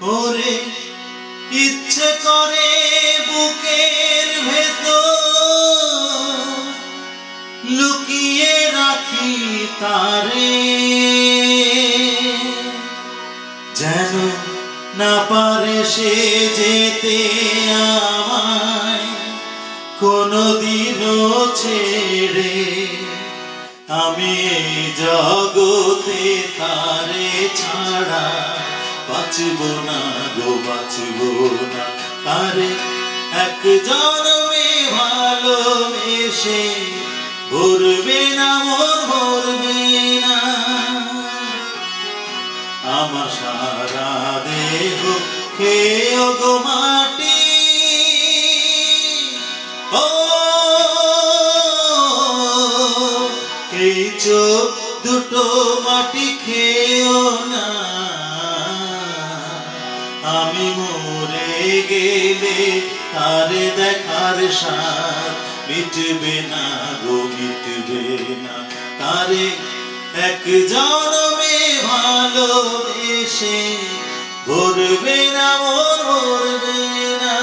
ওরে ইচ্ছে করে বুকের ভেতর লুকিয়ে রাখি তারে, যেন না পারে সে যেতে আমায় কোনদিনও ছেড়ে। আমি এই জগতে তারে ছাড়া বাঁচব না গো, বাঁচব না। তারে এক জন্মে ভালোবেসে ভরবে না মন, ভরবে না। আমার সারা দেহ খেয়ে গো মাটি, ও এই চোখ দুটো মাটি খেয়েও না। আমি মরে গেলে তারে দেখার স্বাদ মিটবে না গো, মিটবে না। তারে এক জন্মে ভালোবেসে ভরবে না মন, ভরবে না।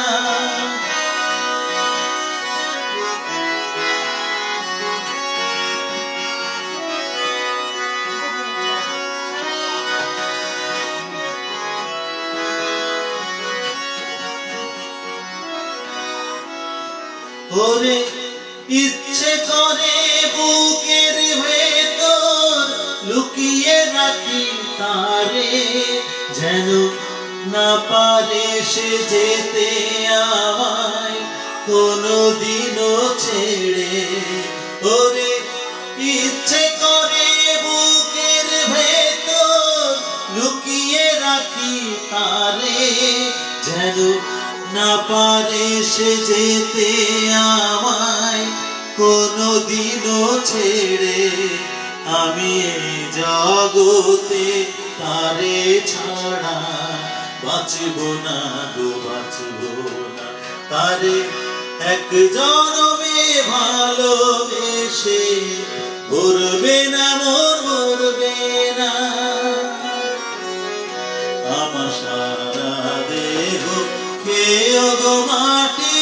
ওরে ইচ্ছে করে বুকের ভেতর লুকিয়ে রাখি তারে, যেন না পারে সে যেতে আমায় কোনদিনও ছেড়ে। ওরে ইচ্ছে করে বুকের ভেতর লুকিয়ে রাখি তারে, যেন না পারে সে যেতে আমায় কোনদিনও ছেড়ে। আমি এই জগতে তারে ছাড়া বাঁচব না গো, বাঁচব না। তারে এক জন্মে ভালোবেসে ভরবে না মন, ভরবে না। আমার সারা দেহ খেয়ে গো মাটি,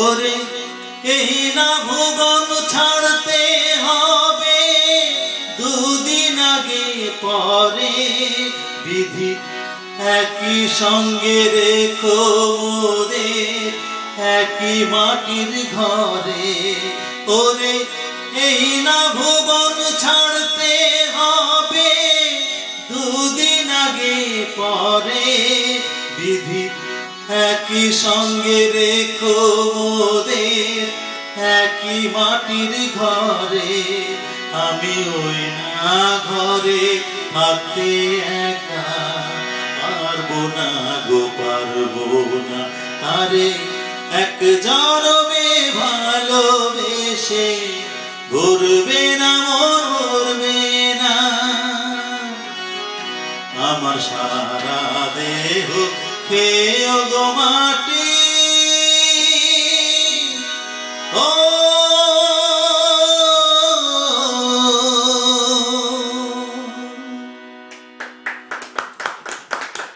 ওরে এই না ভুবন ছাড়তে হবে দুদিন আগে পরে, বিধি একই সঙ্গে রেখো মোদের একই মাটির ঘরে। ওরে এই না ভুবন ছাড়তে হবে দুদিন আগে পরে, বিধি একই সঙ্গে রেখো মোদের একই মাটির ঘরে। আমি ওই না ঘরে থাকতে একা পারবো না গো, পারবো না। তারে এক জন্মে ভালোবেসে ভরবে না মন, ভরবে না। আমার সারা দেহ খেয়ে গো মাটি, ও